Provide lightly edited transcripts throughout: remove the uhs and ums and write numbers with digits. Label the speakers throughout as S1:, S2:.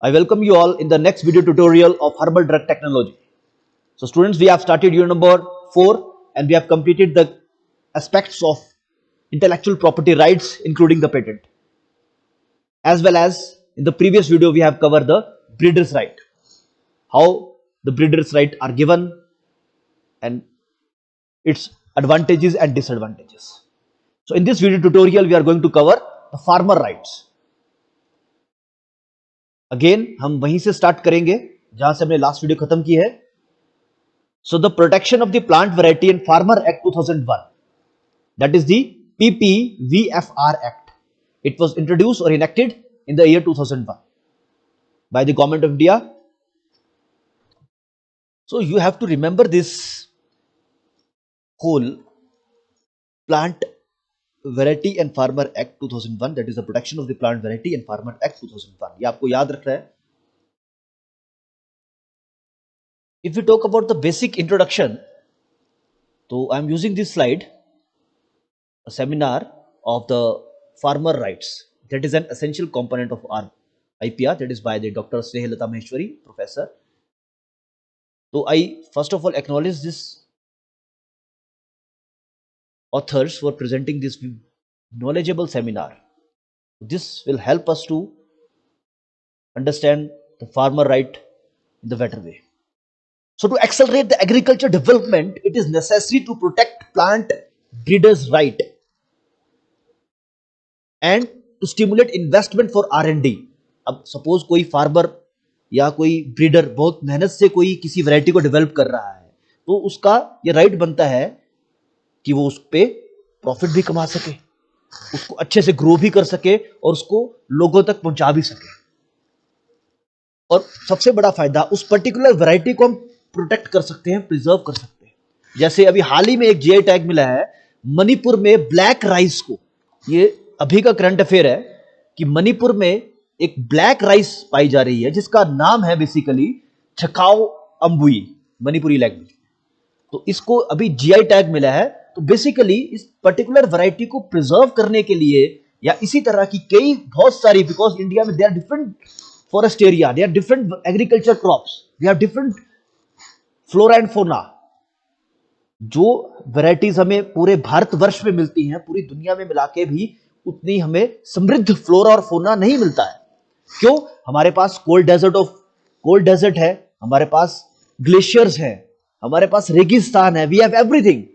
S1: I welcome you all in the next video tutorial of herbal drug technology. So students, we have started unit number 4 and we have completed the aspects of intellectual property rights including the patent. As well as in the previous video we have covered the breeder's right. How the breeder's right are given and its advantages and disadvantages. So in this video tutorial we are going to cover the farmer rights. Again हम वहीं से start करेंगे जहां से हमने last video खत्म की है. So the protection of the plant variety and farmer act 2001, that is the PPVFR act. It was introduced और enacted in the year 2001 by the government of India. So you have to remember this whole plant Variety and Farmer Act 2001, that is the Protection of the Plant Variety and Farmer Act 2001. ये आपको याद रखना है. If we talk about the basic introduction, so I am using this slide, a seminar of the farmer rights. That is an essential component of our IPR. That is by the Dr. Snehalata Maheshwari, professor. So I first of all acknowledge this authors for presenting this knowledgeable seminar. This will help us to understand the farmer right in the better way. So to accelerate the agriculture development, it is necessary to protect plant breeders' right and to stimulate investment for R&D. अब suppose कोई farmer या कोई breeder बहुत मेहनत से कोई किसी variety को develop कर रहा है, तो उसका ये right बनता है कि वो उस पे प्रॉफिट भी कमा सके, उसको अच्छे से ग्रो भी कर सके और उसको लोगों तक पहुंचा भी सके. और सबसे बड़ा फायदा, उस पर्टिकुलर वैरायटी को हम प्रोटेक्ट कर सकते हैं, प्रिजर्व कर सकते हैं. जैसे अभी हाल ही में एक जीआई टैग मिला है मणिपुर में ब्लैक राइस को. ये अभी का करंट अफेयर है कि मणिपुर में एक ब्लैक राइस पाई जा रही है जिसका नाम है बेसिकली छकाओ अम्बुई, मणिपुरी लैंग्वेज. तो इसको अभी जीआई टैग मिला है. तो बेसिकली इस पर्टिकुलर वैरायटी को प्रिजर्व करने के लिए या इसी तरह की कई बहुत सारी, बिकॉज इंडिया में they are different forest area, they are different agriculture crops, they are different flora and fauna. जो वैरायटीज हमें पूरे भारतवर्ष में मिलती हैं, पूरी दुनिया में मिला के भी उतनी हमें समृद्ध फ्लोरा और फोना नहीं मिलता है. क्यों? हमारे पास कोल्ड डेजर्ट है, हमारे पास ग्लेशियर्स है, हमारे पास रेगिस्तान है. We have everything.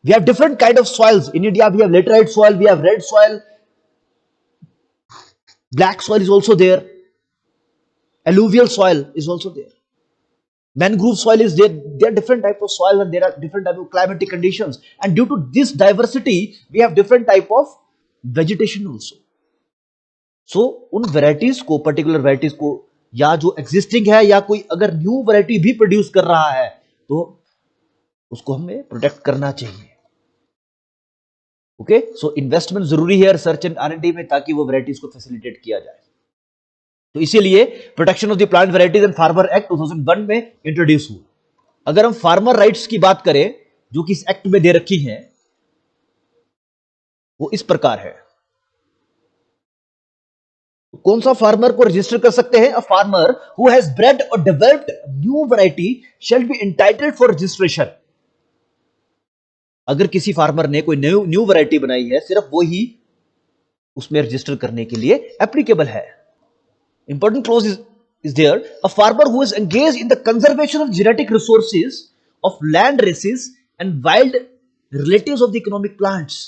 S1: We have different kind of soils. In India, we have laterite soil, we have red soil, black soil is also there, alluvial soil is also there, mangrove soil is there. There are different type of soil and there are different type of climatic conditions. And due to this diversity, we have different type of vegetation also. So, उन varieties को, particular varieties को, या जो existing है या कोई अगर new variety भी produce कर रहा है, तो उसको हमें protect करना चाहिए. ओके, सो इन्वेस्टमेंट जरूरी है रिसर्च एंड R&D में ताकि वो वैरायटीज को फैसिलिटेट किया जाए. तो इसीलिए protection of the plant varieties and farmer act 2001 में इंट्रोड्यूस हुआ. अगर हम फार्मर राइट्स की बात करें जो कि इस एक्ट में दे रखी हैं, वो इस प्रकार है. कौन सा फार्मर को रजिस्टर कर सकते हैं? A farmer who has bred और developed new variety shall be entitled for registration. अगर किसी फार्मर ने कोई न्यू वैरायटी बनाई है, सिर्फ वो ही उसमें रजिस्टर करने के लिए एप्लीकेबल है. Important clause is there. A farmer who is engaged in the conservation of genetic resources of land races and wild relatives of the economic plants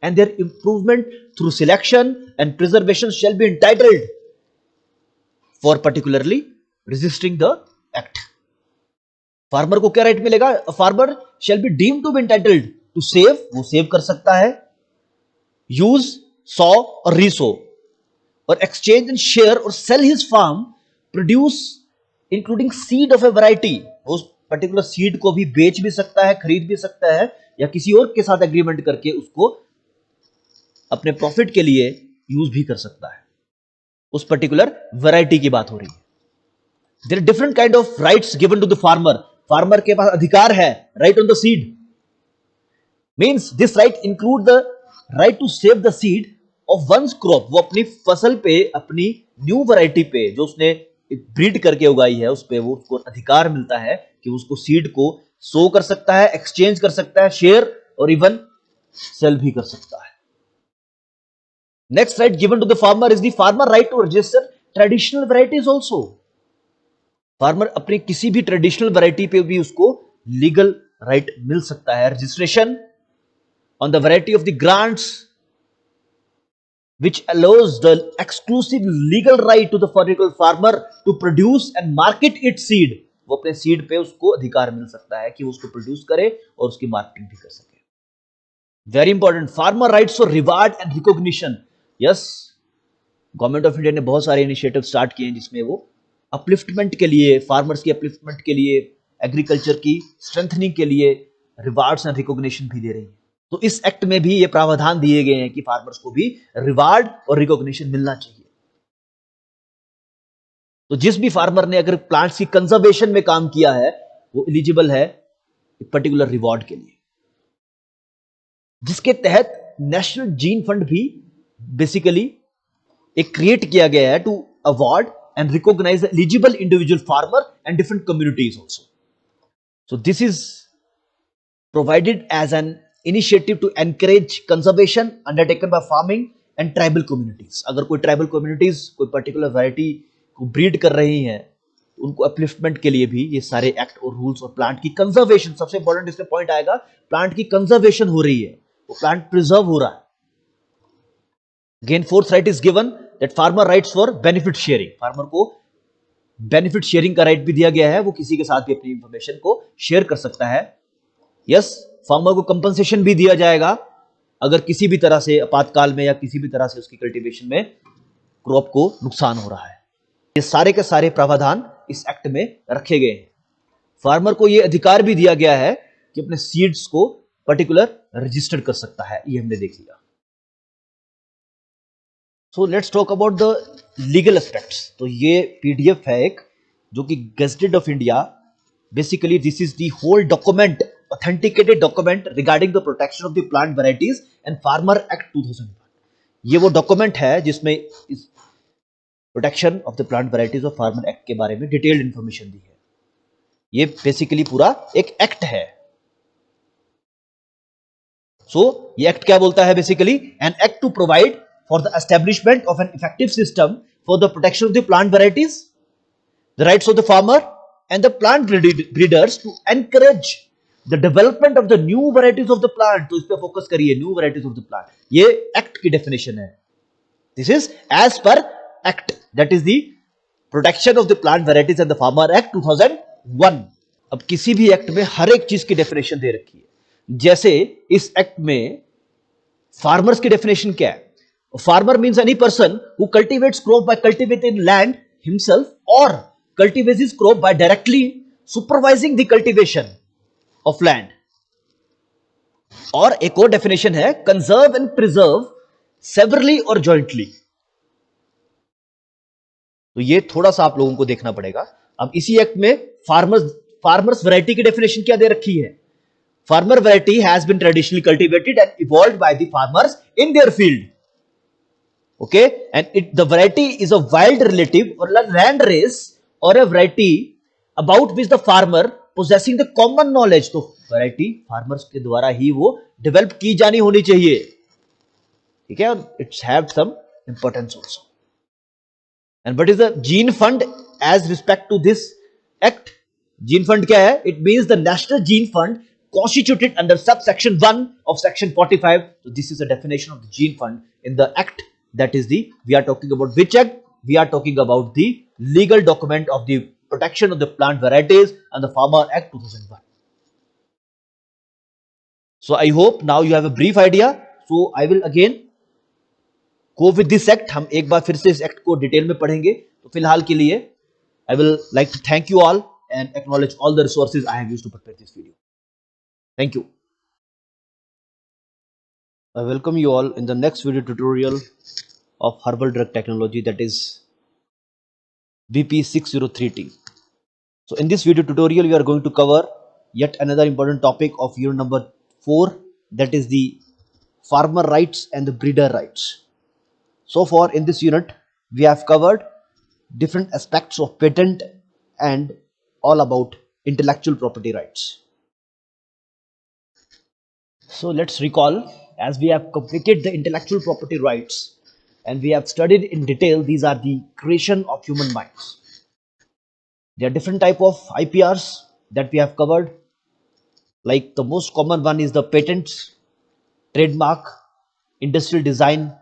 S1: and their improvement through selection and preservation shall be entitled for particularly registering the act. Farmer को क्या right मिलेगा? Farmer shall be deemed to be entitled to save, वो save कर सकता है, use, sow और resow, और exchange and share और sell his farm produce including seed of a variety. उस पर्टिकुलर सीड को भी बेच भी सकता है, खरीद भी सकता है, या किसी और के साथ एग्रीमेंट करके उसको अपने प्रॉफिट के लिए यूज भी कर सकता है. उस पर्टिकुलर वैरायटी की बात हो रही है. There are different kind of rights given to the farmer. Farmer के पास अधिकार है, right on the seed. Means this right include the right to save the seed of one's crop, वो अपनी फसल पे, अपनी न्यू वैरायटी पे जो उसने ब्रीड करके उगाई है उस पे वो उसको अधिकार मिलता है कि उसको सीड को सो कर सकता है, एक्सचेंज कर सकता है, शेयर और इवन सेल भी कर सकता है। Next right given to the farmer is the farmer right to register traditional varieties also. Farmer अपनी किसी भी ट्रेडिशनल वैरायटी पे भी उसको लीगल राइट मिल सकता है। Registration on the variety of the grants which allows the exclusive legal right to the particular farmer to produce and market its seed। वो अपने सीड पे उसको अधिकार मिल सकता है कि वो उसको प्रोड्यूस करे और उसकी मार्केटिंग भी कर सके। Very important, farmer rights for reward and recognition. Yes, government of India ने बहुत सारे इनिशिएटिव स्टार्ट किए हैं जिसमें वो अपलिफ्टमेंट के लिए, फार्मर्स की अपलिफ्टमेंट के लिए, एग्रीकल्चर की स्ट्रेंथनिंग के लिए रिवार्ड्स एंड रिकॉग्निशन भी दे रही है। तो इस एक्ट में भी ये प्रावधान दिए गए हैं कि फार्मर्स को भी रिवार्ड और रिकॉग्निशन मिलना चाहिए। तो जिस भी फार्मर ने अगर प्लांट्स की कंजर्वेशन में काम किया है वो एलिजिबल है एक पर्टिकुलर रिवॉर्ड के लिए, जिसके तहत नेशनल जीन फंड भी बेसिकली एक क्रिएट किया गया है to award and recognise eligible individual farmer and different communities also. So this is provided as an initiative to encourage conservation undertaken by farming and tribal communities। अगर कोई tribal communities कोई particular variety को breed कर रही हैं उनको upliftment के लिए भी ये सारे एक्ट और रूल्स, और प्लांट की कंजर्वेशन, सबसे इंपॉर्टेंट इसमें पॉइंट आएगा, प्लांट की कंजर्वेशन हो रही है, वो प्लांट प्रिजर्व हो रहा है। Again fourth right is given that farmer rights for benefit sharing. Farmer को बेनिफिट शेयरिंग का राइट भी दिया गया है, वो किसी के साथ भी अपनी इंफॉर्मेशन को शेयर कर सकता है। यस, फार्मर को कंपनसेशन भी दिया जाएगा अगर किसी भी तरह से आपातकाल में या किसी भी तरह से उसकी कल्टीवेशन में क्रॉप को नुकसान हो रहा है। ये सारे के सारे प्रावधान इस एक्ट में रखे गए हैं। फार्मर को यह अधिकार भी दिया गया है कि अपने सीड्स को पर्टिकुलर रजिस्टर कर सकता है, ये हमने देख लिया। So let's talk about the legal aspects. तो ये पीडीएफ है एक जो कि gazetted of India, basically this is the whole document, authenticated document regarding the protection of the plant varieties and Farmer Act 2001। ये वो डॉक्यूमेंट है जिसमें इस protection of the plant varieties of farmer act के बारे में डिटेल्ड इंफॉर्मेशन दी है। ये बेसिकली पूरा एक एक्ट है। ये एक्ट क्या बोलता है? Basically an act to provide for the establishment of an effective system for the protection of the plant varieties, the rights of the farmer and the plant breeders to encourage the development of the new varieties of the plant. तो इस पे focus करिए, new varieties of the plant, ये act की definition है। This is as per act, that is the protection of the plant varieties and the farmer act 2001। अब किसी भी एक्ट में हर एक चीज की डेफिनेशन दे रखी है। जैसे इस एक्ट में फार्मर्स की डेफिनेशन क्या है? Farmer means any person who cultivates crop by cultivating land himself और cultivates crop by directly supervising the cultivation of land. और एक और डेफिनेशन है कंजर्व एंड प्रिजर्व सेवरली और जॉइंटली। तो ये थोड़ा सा आप लोगों को देखना पड़ेगा। अब इसी एक्ट में फार्मर्स वैरायटी की डेफिनेशन क्या दे रखी है? Farmer variety has been traditionally cultivated and evolved by the farmers in their field, okay, and the variety is a wild relative और लैंड रेस और a variety about which the farmer possessing the common knowledge। तो variety farmers के द्वारा ही वो develop की जानी होनी चाहिए, ठीक है, और it's have some importance also. And what is the gene fund as respect to this act? Gene fund क्या है? It means the national gene fund constituted under subsection 1 of section 45। so this is a definition of the gene fund in the act, that is the, we are talking about which act? We are talking about the legal document of the protection of the plant varieties and the Farmer Act 2001। So I hope now you have a brief idea। So I will again go with this act। हम एक बार फिर से इस act को detail में पढ़ेंगे। तो फिलहाल के लिए I will like to thank you all and acknowledge all the resources I have used to prepare this video। Thank you। I welcome you all in the next video tutorial of herbal drug technology, that is BP603T। So in this video tutorial we are going to cover yet another important topic of unit number 4, that is the farmer rights and the breeder rights। So far in this unit we have covered different aspects of patent and all about intellectual property rights. So let's recall, as we have completed the intellectual property rights and we have studied in detail, these are the creation of human minds. There are different type of IPRs that we have covered. Like the most common one is the patents, trademark, industrial design,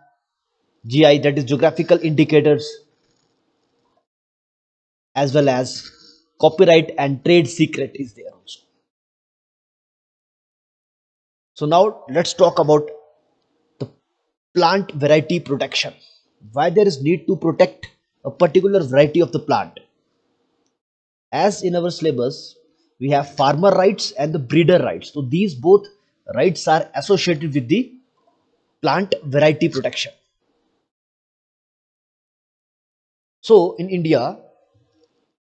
S1: GI, that is geographical indicators, as well as copyright and trade secret is there also. So now let's talk about the plant variety protection. Why there is need to protect a particular variety of the plant? As in our syllabus, we have farmer rights and the breeder rights. So these both rights are associated with the plant variety protection. So in India,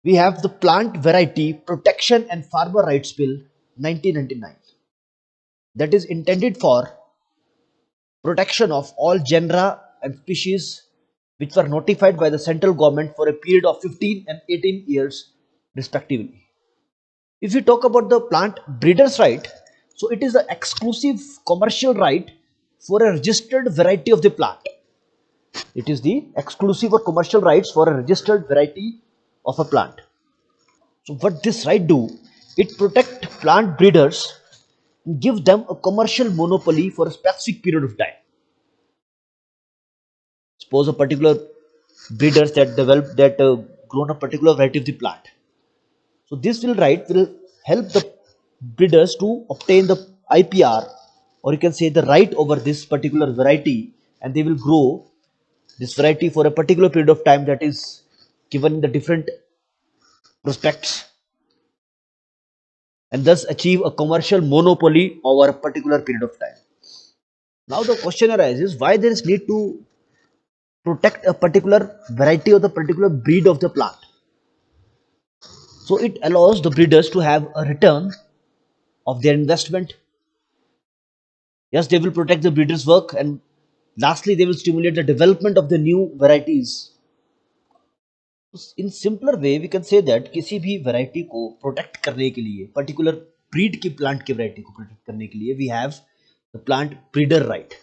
S1: we have the Plant Variety Protection and Farmer Rights Bill 1999 that is intended for protection of all genera and species which were notified by the central government for a period of 15 and 18 years respectively. If we talk about the plant breeder's right, so it is the exclusive commercial right for a registered variety of the plant. It is the exclusive or commercial rights for a registered variety of a plant. So what this right do? It protect plant breeders, give them a commercial monopoly for a specific period of time. Suppose a particular breeders that develop that grown a particular variety of the plant. So this will help the breeders to obtain the IPR, or you can say the right over this particular variety, and they will grow this variety for a particular period of time that is given in the different prospects, and thus achieve a commercial monopoly over a particular period of time. Now the question arises, why there is need to protect a particular variety or the particular breed of the plant? So it allows the breeders to have a return of their investment. Yes, they will protect the breeders' work, and lastly they will stimulate the development of the new varieties. In simpler way we can say that किसी भी variety को protect करने के लिए, particular breed की plant की variety को protect करने के लिए, we have the plant breeder right.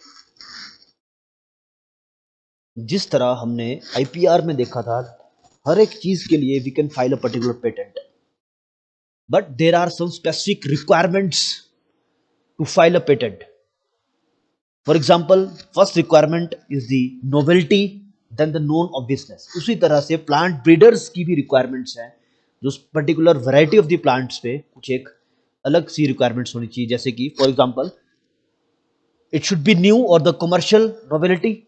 S1: जिस तरह हमने IPR में देखा था, हर एक चीज के लिए we can file a particular patent, but there are some specific requirements to file a patent. For example, first requirement is the novelty, then the known obviousness. उसी तरह से plant breeders की भी requirements हैं, जो particular variety of the plants पे कुछ एक अलग सी requirements होनी चाहिए, जैसे कि for example it should be new or the commercial novelty,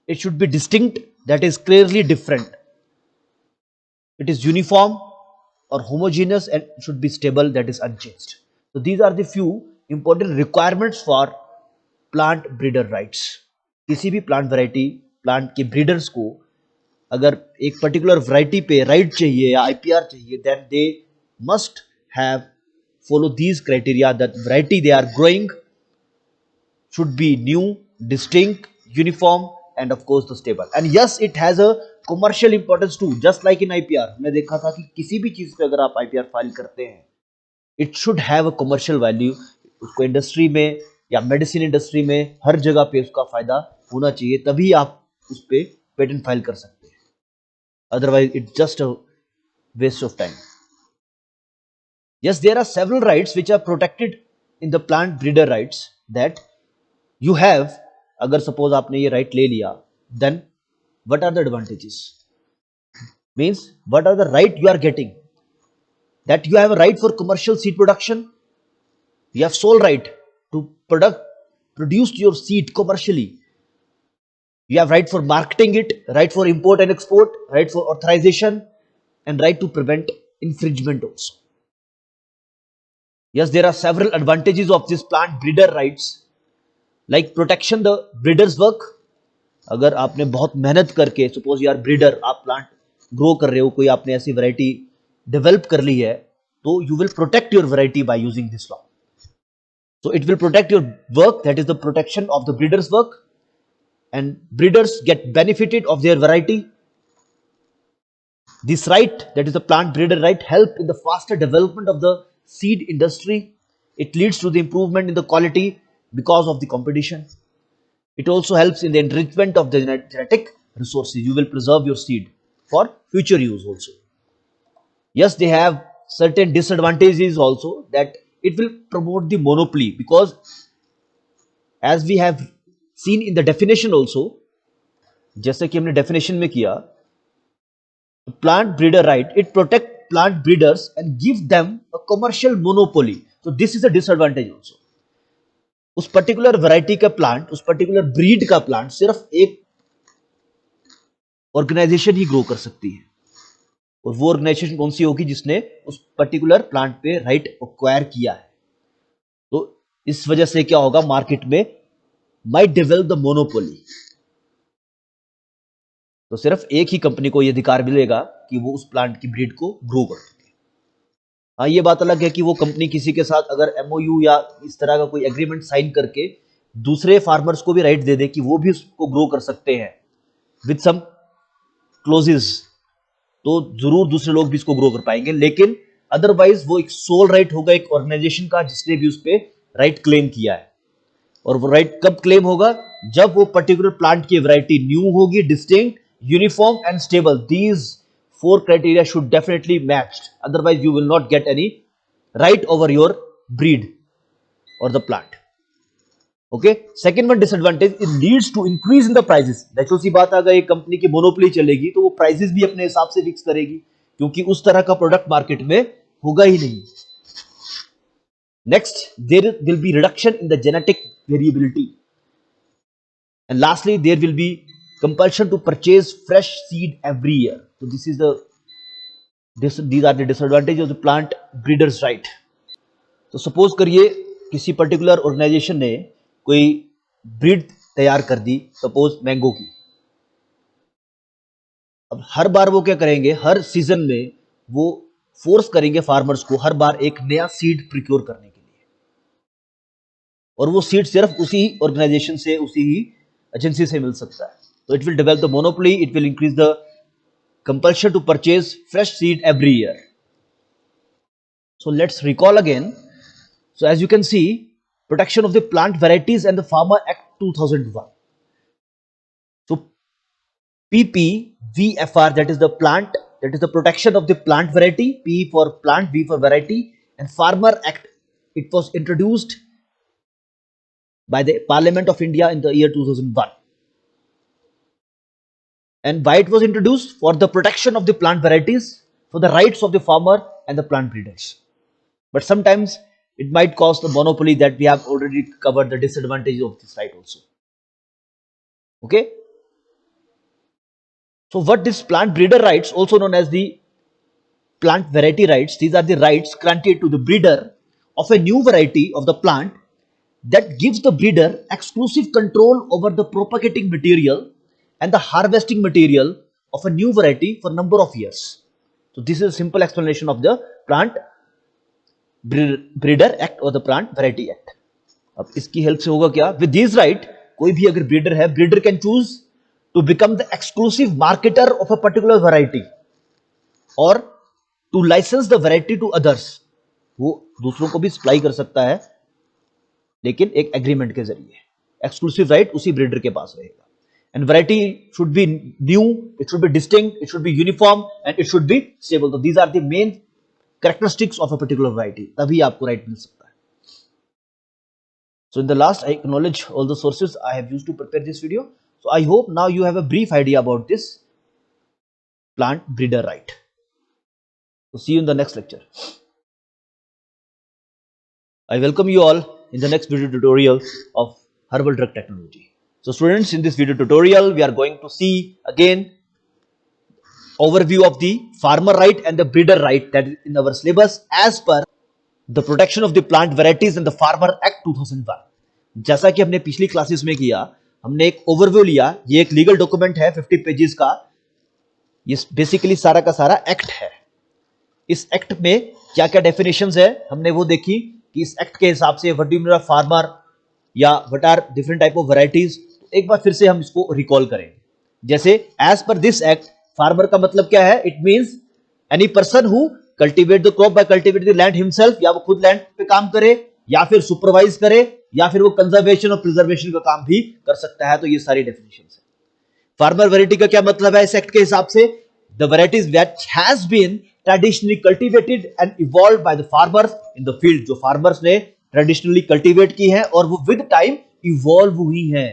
S1: it should be distinct, that is clearly different, it is uniform or homogeneous, and should be stable, that is unchanged. So these are the few important requirements for plant breeder rights. किसी भी plant variety plant के breeders को अगर एक particular variety पे right चाहिए या IPR चाहिए, then they must have follow these criteria, that variety they are growing should be new, distinct, uniform, and of course the stable. And yes, it has a commercial importance too, just like in IPR. मैं देखा था कि किसी भी चीज पे अगर आप IPR फाइल करते हैं, it should have a commercial value. उसको इंडस्ट्री में या मेडिसिन इंडस्ट्री में हर जगह पे उसका फायदा होना चाहिए, तभी आप उस पे पेटेंट फाइल कर सकते हैं. Otherwise, it's just a waste of time. Yes, there are several rights which are protected in the plant breeder rights that you have. अगर सपोज आपने ये राइट ले लिया, then what are the advantages? Means what are the right you are getting? That you have a right for commercial seed production. You have sole right to produce your seed commercially. You have right for marketing it, right for import and export, right for authorization, and right to prevent infringement also. Yes, there are several advantages of this plant breeder rights, like protection the breeder's work. अगर आपने बहुत मेहनत करके, suppose यार breeder, आप plant grow कर रहे हो, कोई आपने ऐसी वैरायटी डेवलप कर ली है, तो you will protect your variety by using this law. So it will protect your work, that is the protection of the breeder's work. and breeders get benefited of their variety. This right, that is the plant breeder right, help in the faster development of the seed industry. It leads to the improvement in the quality because of the competition. It also helps in the enrichment of the genetic resources. You will preserve your seed for future use also. Yes, they have certain disadvantages also, that it will promote the monopoly, because as we have seen in the definition also, जैसे कि हमने definition में किया, plant breeder right, it protect plant breeders and give them a commercial monopoly. So this is a disadvantage also. उस particular variety का plant, उस particular breed का plant सिर्फ एक ऑर्गेनाइजेशन ही ग्रो कर सकती है, और वो ऑर्गेनाइजेशन कौन सी होगी, जिसने उस पर्टिकुलर प्लांट पे राइट एक्वायर किया है. तो इस वजह से क्या होगा, मार्केट में माइट डेवलप द मोनोपोली. तो सिर्फ एक ही कंपनी को यह अधिकार मिलेगा कि वो उस प्लांट की ब्रीड को ग्रो कर सके. हाँ, ये बात अलग है कि वो कंपनी किसी के साथ अगर एमओयू या इस तरह का कोई एग्रीमेंट साइन करके दूसरे फार्मर्स को भी राइट दे दे कि वो भी उसको ग्रो कर सकते हैं विद सम क्लोजेस, तो जरूर दूसरे लोग भी इसको ग्रो कर पाएंगे. लेकिन अदरवाइज वो एक सोल राइट होगा एक ऑर्गेनाइजेशन का, जिसने भी उस पर राइट क्लेम किया है. और वो राइट कब क्लेम होगा, जब वो पर्टिकुलर प्लांट की वैरायटी न्यू होगी, distinct, uniform and stable. These 4 criteria should definitely matched, otherwise you will not get any right over your breed or the plant. Okay, second one disadvantage, it leads to increase in the prices. Natural सी बात, अगर एक company की monopoly चलेगी तो वो prices भी अपने हिसाब से फिक्स करेगी, क्योंकि उस तरह का प्रोडक्ट मार्केट में होगा ही नहीं. Next, there will be reduction in the genetic variability, and lastly there will be compulsion to purchase fresh seed every year. So these are the disadvantages of the plant breeders right. तो suppose करिए किसी particular organisation ने कोई breed तैयार कर दी, suppose mango की. अब हर बार वो क्या करेंगे, हर सीजन में वो फोर्स करेंगे फार्मर्स को हर बार एक नया सीड प्रिक्योर करने के लिए, और वो सीड सिर्फ उसी ऑर्गेनाइजेशन से, उसी ही एजेंसी से मिल सकता है. So it will develop the monopoly, it will increase the compulsion to purchase fresh seed every year. So let's recall again. So as you can see, Protection of the Plant Varieties and the Farmer Act 2001. So PPVFR, that is the plant, that is the Protection of the Plant Variety, P for plant, V for variety, and Farmer Act, it was introduced by the Parliament of India in the year 2001. And why it was introduced? For the protection of the plant varieties, for the rights of the farmer and the plant breeders. But sometimes it might cause the monopoly, that we have already covered the disadvantages of this right also. Okay. So what this plant breeder rights, also known as the plant variety rights, these are the rights granted to the breeder of a new variety of the plant that gives the breeder exclusive control over the propagating material and the harvesting material of a new variety for a number of years. So this is a simple explanation of the Plant Breeder Act or the Plant Variety Act. अब इसकी help से होगा क्या, with this right कोई भी अगर breeder है, breeder can choose to become the exclusive marketer of a particular variety or to license the variety to others. वो दूसरों को भी सप्लाई कर सकता है, लेकिन एक एग्रीमेंट के जरिए. एक्सक्लूसिव राइट उसी ब्रीडर के पास रहेगा. And variety should be new, it should be distinct, it should be uniform, and it should be stable. So these are the main characteristics of a particular variety. तभी आपको right मिल सकता है. So in the last, I acknowledge all the sources I have used to prepare this video. So I hope now you have a brief idea about this plant breeder right. So see you in the next lecture. I welcome you all in the next video tutorial of herbal drug technology. So students, in this video tutorial, we are going to see again overview of the farmer right and the breeder right that is in our syllabus as per the Protection of the Plant Varieties and the Farmer Act 2001. जैसा कि हमने पिछली classes में किया, हमने एक overview लिया. ये एक लीगल डॉक्यूमेंट है 50 पेजेस का. ये बेसिकली सारा का सारा एक्ट है. इस एक्ट में क्या क्या डेफिनेशंस है हमने वो देखी कि इस एक्ट के हिसाब से what do you mean by farmer या what are different type of varieties. एक बार फिर से हम इसको रिकॉल करेंगे। जैसे as per this act, farmer का मतलब क्या है? It means any person who cultivate the crop by cultivate the land himself, या वो खुद लैंड पे काम करे या फिर सुपरवाइज करे या फिर वो कंजर्वेशन और प्रिजर्वेशन का काम भी कर सकता है। तो ये सारी डेफिनेशन है। फार्मर वैरायटी का क्या मतलब है इस एक्ट के हिसाब से? The varieties which has been traditionally cultivated and evolved by the farmers in the field, जो फार्मर्स ने ट्रेडिशनली कल्टीवेट की है और वो विद टाइम इवॉल्व हुई है।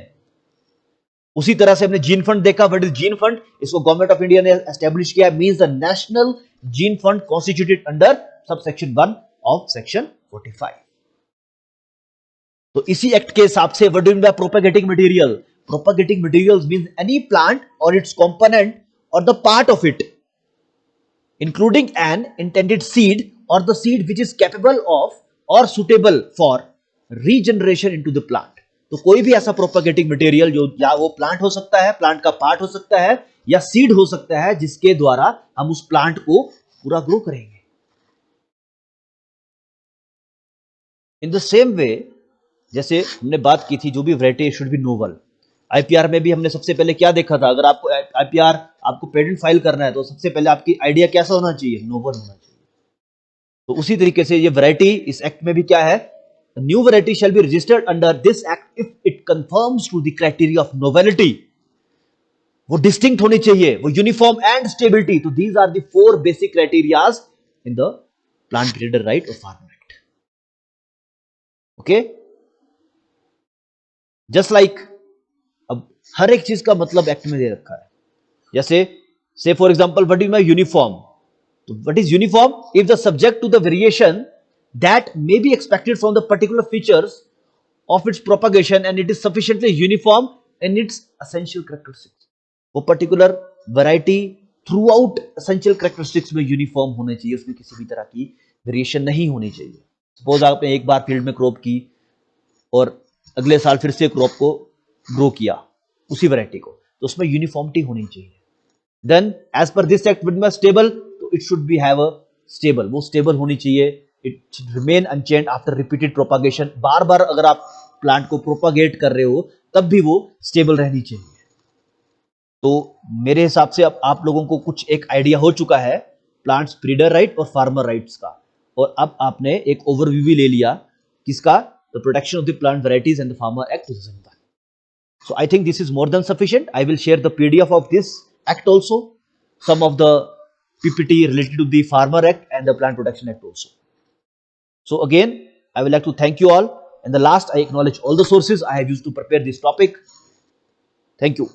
S1: उसी तरह से हमने जीन फंड देखा। What is gene fund? इसको गवर्नमेंट ऑफ इंडिया ने एस्टैब्लिश किया। Means the national gene fund constituted under subsection 1 of section 45। तो इसी एक्ट के हिसाब से what do mean by propagating material? Propagating materials means any plant और इट्स कंपोनेंट और the part of it including an intended seed or the seed which is capable of or suitable for regeneration into the plant। तो कोई भी ऐसा propagating material जो या वो plant हो सकता है, प्लांट का पार्ट हो सकता है या सीड हो सकता है, जिसके द्वारा हम उस प्लांट को पूरा ग्रो करेंगे। इन द सेम वे, जैसे हमने बात की थी, जो भी variety should be novel. IPR में भी हमने सबसे पहले क्या देखा था? अगर आपको आईपीआर, आपको पेटेंट फाइल करना है तो सबसे पहले आपकी आइडिया कैसा होना चाहिए? नोवल होना चाहिए। तो उसी तरीके से ये वैरायटी इस एक्ट में भी क्या है? New variety shall be registered under this act if it conforms to the criteria of novelty. वो डिस्टिंक्ट होनी चाहिए, वो यूनिफॉर्म एंड स्टेबिलिटी। तो these are the 4 basic criterias in the plant breeder right of farmer act. Okay, just like, अब हर एक चीज का मतलब एक्ट में दे रखा है। जैसे से for example what is my uniform? तो what is uniform? If the subject to the variation that may be expected from the particular features of its propagation and it is sufficiently uniform in its essential characteristics. वो particular variety throughout essential characteristics में uniform होने चाहिए, उसमें किसी भी तरह की variation नहीं होनी चाहिए। सपोज आपने एक बार फील्ड में क्रॉप की और अगले साल फिर से क्रॉप को ग्रो किया उसी वैरायटी को, तो उसमें यूनिफॉर्मिटी होनी चाहिए। Then as per this act with stable, तो it should be have a stable, वो स्टेबल होनी चाहिए। It should remain unchanged after repeated propagation. बार बार अगर आप प्लांट को प्रोपागेट कर रहे हो तब भी वो स्टेबल रहनी चाहिए। तो मेरे हिसाब से अब आप लोगों को कुछ एक आइडिया हो चुका है प्लांट्स ब्रीडर राइट और फार्मर राइट्स का, और अब आपने एक ओवरव्यू भी ले लिया किसका? The protection of the plant varieties and the farmer act 2001। So I think this is more than sufficient. I will share the PDF of this act also, some of the PPT related to the Farmer Act and the Plant Protection Act also. So again, I would like to thank you all. And the last, I acknowledge all the sources I have used to prepare this topic. Thank you.